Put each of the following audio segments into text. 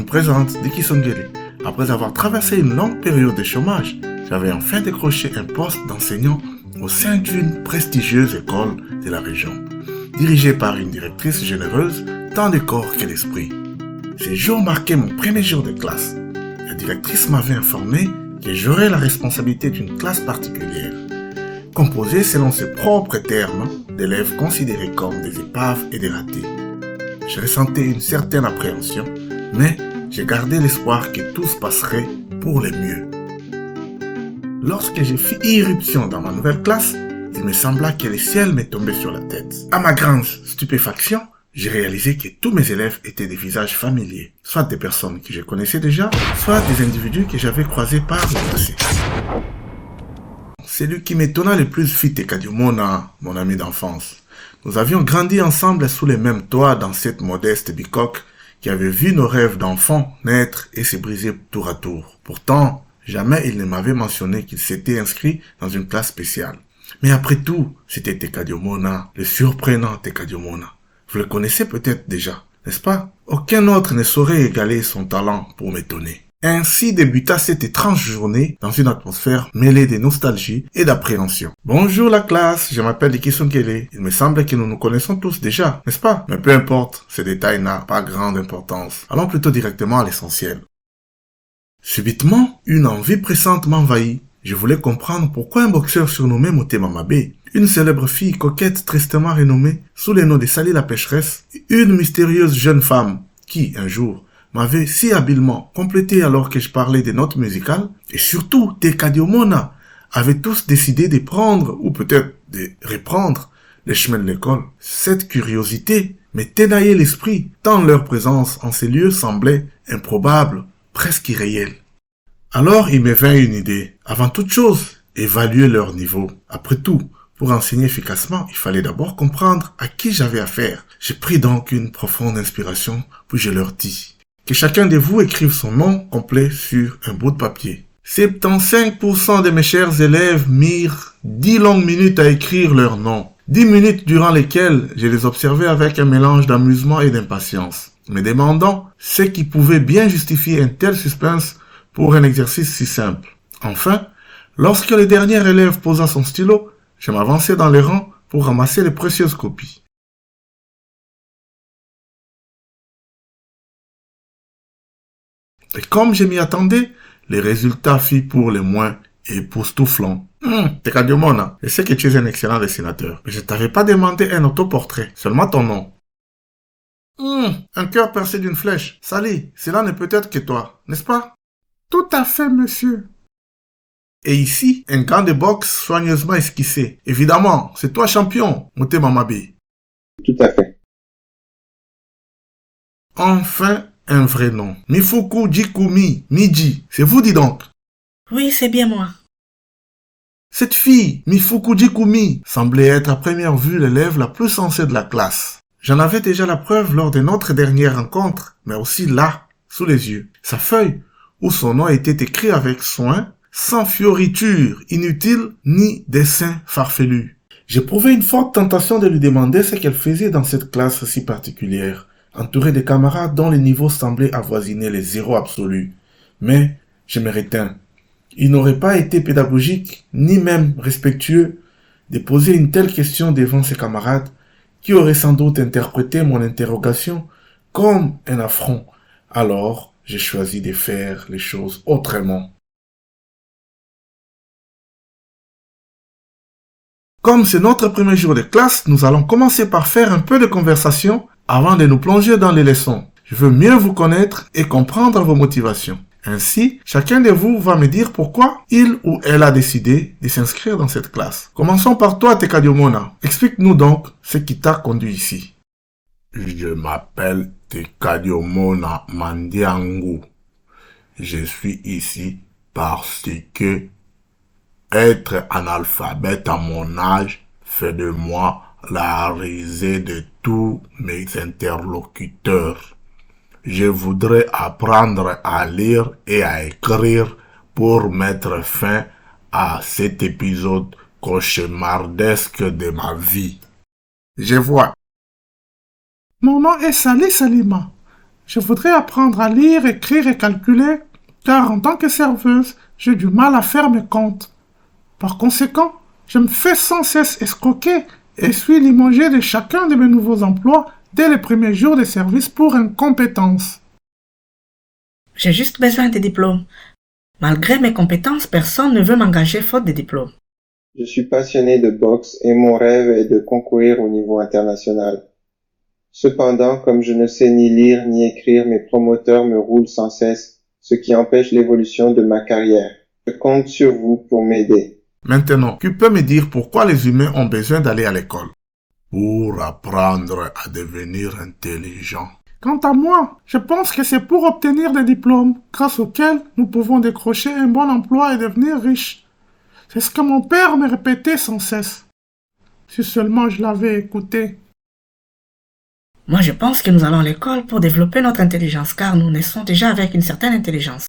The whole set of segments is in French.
présente Diki Songele. Après avoir traversé une longue période de chômage, j'avais enfin décroché un poste d'enseignant au sein d'une prestigieuse école de la région, dirigée par une directrice généreuse, tant de corps que d'esprit. Ce jour marquait mon premier jour de classe. La directrice m'avait informé que j'aurais la responsabilité d'une classe particulière, composée selon ses propres termes d'élèves considérés comme des épaves et des ratés. Je ressentais une certaine appréhension, mais j'ai gardé l'espoir que tout se passerait pour le mieux. Lorsque j'ai fait irruption dans ma nouvelle classe, il me sembla que le ciel m'est tombé sur la tête. À ma grande stupéfaction, j'ai réalisé que tous mes élèves étaient des visages familiers, soit des personnes que je connaissais déjà, soit des individus que j'avais croisés par le passé. Celui qui m'étonna le plus fut Tekadio Mona, mon ami d'enfance. Nous avions grandi ensemble sous les mêmes toits dans cette modeste bicoque qui avait vu nos rêves d'enfants naître et se briser tour à tour. Pourtant, jamais il ne m'avait mentionné qu'il s'était inscrit dans une classe spéciale. Mais après tout, c'était Tekadio Mona, le surprenant Tekadio Mona. Vous le connaissez peut-être déjà, n'est-ce pas? Aucun autre ne saurait égaler son talent pour m'étonner. Ainsi débuta cette étrange journée dans une atmosphère mêlée de nostalgie et d'appréhension. Bonjour la classe, je m'appelle Diki Songele. Il me semble que nous nous connaissons tous déjà, n'est-ce pas? Mais peu importe, ce détail n'a pas grande importance. Allons plutôt directement à l'essentiel. Subitement, une envie pressante m'envahit. Je voulais comprendre pourquoi un boxeur surnommé Motema Mabe, une célèbre fille coquette tristement renommée sous le nom de Sally la pécheresse, une mystérieuse jeune femme qui, un jour, m'avait si habilement complété alors que je parlais des notes musicales, et surtout Tekadio Mona, avaient tous décidé de prendre, ou peut-être de reprendre, les chemins de l'école. Cette curiosité me tenaillait l'esprit, tant leur présence en ces lieux semblait improbable, presque irréelle. Alors il me vint une idée. Avant toute chose, évaluer leur niveau. Après tout, pour enseigner efficacement, il fallait d'abord comprendre à qui j'avais affaire. J'ai pris donc une profonde inspiration, puis je leur dis que chacun de vous écrive son nom complet sur un bout de papier. 75% de mes chers élèves mirent 10 longues minutes à écrire leur nom. 10 minutes durant lesquelles je les observais avec un mélange d'amusement et d'impatience, me demandant ce qui pouvait bien justifier un tel suspense pour un exercice si simple. Enfin, lorsque le dernier élève posa son stylo, je m'avançai dans les rangs pour ramasser les précieuses copies. Et comme je m'y attendais, les résultats furent pour le moins époustouflants. Tekadio Mona, je sais que tu es un excellent dessinateur, mais je t'avais pas demandé un autoportrait, seulement ton nom. Un cœur percé d'une flèche. Sally, cela ne peut être que toi, n'est-ce pas? Tout à fait, monsieur. Et ici, un gant de boxe soigneusement esquissé. Évidemment, c'est toi champion, Motema Mabe. Tout à fait. Enfin, un vrai nom. Mifuku Jikumi Miji. C'est vous, dis donc. Oui, c'est bien moi. Cette fille, Mifuku Jikumi, semblait être à première vue l'élève la plus sensée de la classe. J'en avais déjà la preuve lors de notre dernière rencontre, mais aussi là, sous les yeux. Sa feuille, où son nom était écrit avec soin, sans fioriture inutile ni dessin farfelu. J'éprouvais une forte tentation de lui demander ce qu'elle faisait dans cette classe si particulière, entourée de camarades dont les niveaux semblaient avoisiner les zéros absolus. Mais je me retins. Il n'aurait pas été pédagogique, ni même respectueux, de poser une telle question devant ses camarades, qui auraient sans doute interprété mon interrogation comme un affront. Alors, j'ai choisi de faire les choses autrement. Comme c'est notre premier jour de classe, nous allons commencer par faire un peu de conversation avant de nous plonger dans les leçons. Je veux mieux vous connaître et comprendre vos motivations. Ainsi, chacun de vous va me dire pourquoi il ou elle a décidé de s'inscrire dans cette classe. Commençons par toi, Tekadio Mona. Explique-nous donc ce qui t'a conduit ici. Je m'appelle Tekadio Mona Mandiangu. Je suis ici parce que être analphabète à mon âge fait de moi la risée de tous mes interlocuteurs. Je voudrais apprendre à lire et à écrire pour mettre fin à cet épisode cauchemardesque de ma vie. Je vois. Mon nom est Sally Salima. Je voudrais apprendre à lire, écrire et calculer, car en tant que serveuse, j'ai du mal à faire mes comptes. Par conséquent, je me fais sans cesse escroquer et suis limogé de chacun de mes nouveaux emplois dès les premiers jours de service pour incompétence. J'ai juste besoin de diplômes. Malgré mes compétences, personne ne veut m'engager faute de diplôme. Je suis passionné de boxe et mon rêve est de concourir au niveau international. Cependant, comme je ne sais ni lire ni écrire, mes promoteurs me roulent sans cesse, ce qui empêche l'évolution de ma carrière. Je compte sur vous pour m'aider. Maintenant, tu peux me dire pourquoi les humains ont besoin d'aller à l'école? Pour apprendre à devenir intelligent. Quant à moi, je pense que c'est pour obtenir des diplômes, grâce auxquels nous pouvons décrocher un bon emploi et devenir riches. C'est ce que mon père me répétait sans cesse. Si seulement je l'avais écouté. Moi, je pense que nous allons à l'école pour développer notre intelligence, car nous naissons déjà avec une certaine intelligence.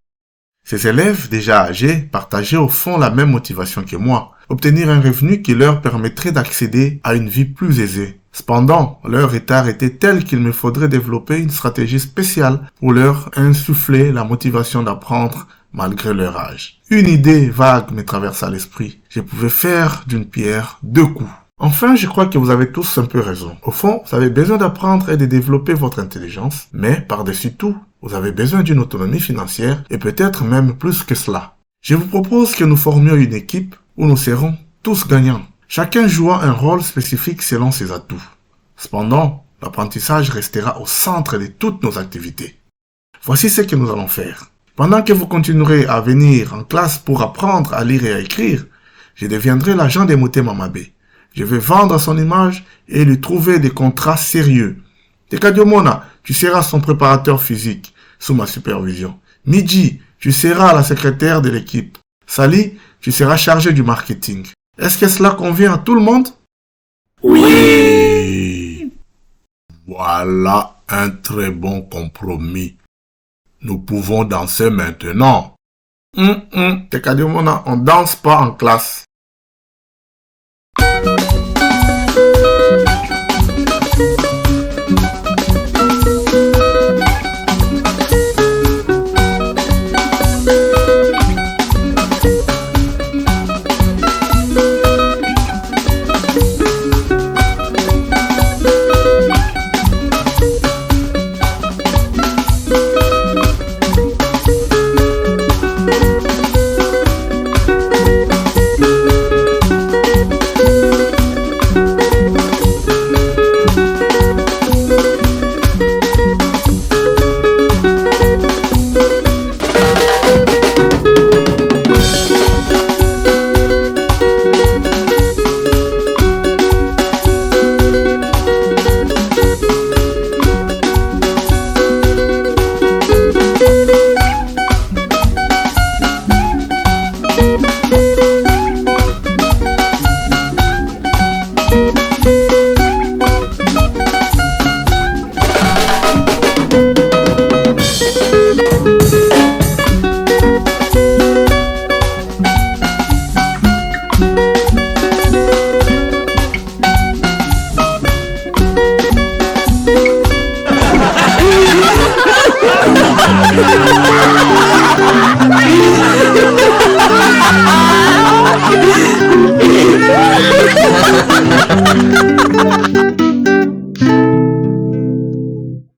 Ces élèves déjà âgés partageaient au fond la même motivation que moi, obtenir un revenu qui leur permettrait d'accéder à une vie plus aisée. Cependant, leur état était tel qu'il me faudrait développer une stratégie spéciale pour leur insuffler la motivation d'apprendre malgré leur âge. Une idée vague me traversa l'esprit. Je pouvais faire d'une pierre deux coups. Enfin, je crois que vous avez tous un peu raison. Au fond, vous avez besoin d'apprendre et de développer votre intelligence, mais par-dessus tout, vous avez besoin d'une autonomie financière et peut-être même plus que cela. Je vous propose que nous formions une équipe où nous serons tous gagnants, chacun jouant un rôle spécifique selon ses atouts. Cependant, l'apprentissage restera au centre de toutes nos activités. Voici ce que nous allons faire. Pendant que vous continuerez à venir en classe pour apprendre à lire et à écrire, je deviendrai l'agent de Moté Mamabé. Je vais vendre son image et lui trouver des contrats sérieux. Tekadiomona, tu seras son préparateur physique sous ma supervision. Midji, tu seras la secrétaire de l'équipe. Sally, tu seras chargé du marketing. Est-ce que cela convient à tout le monde? Oui! Voilà un très bon compromis. Nous pouvons danser maintenant. Tekadiomona, on danse pas en classe.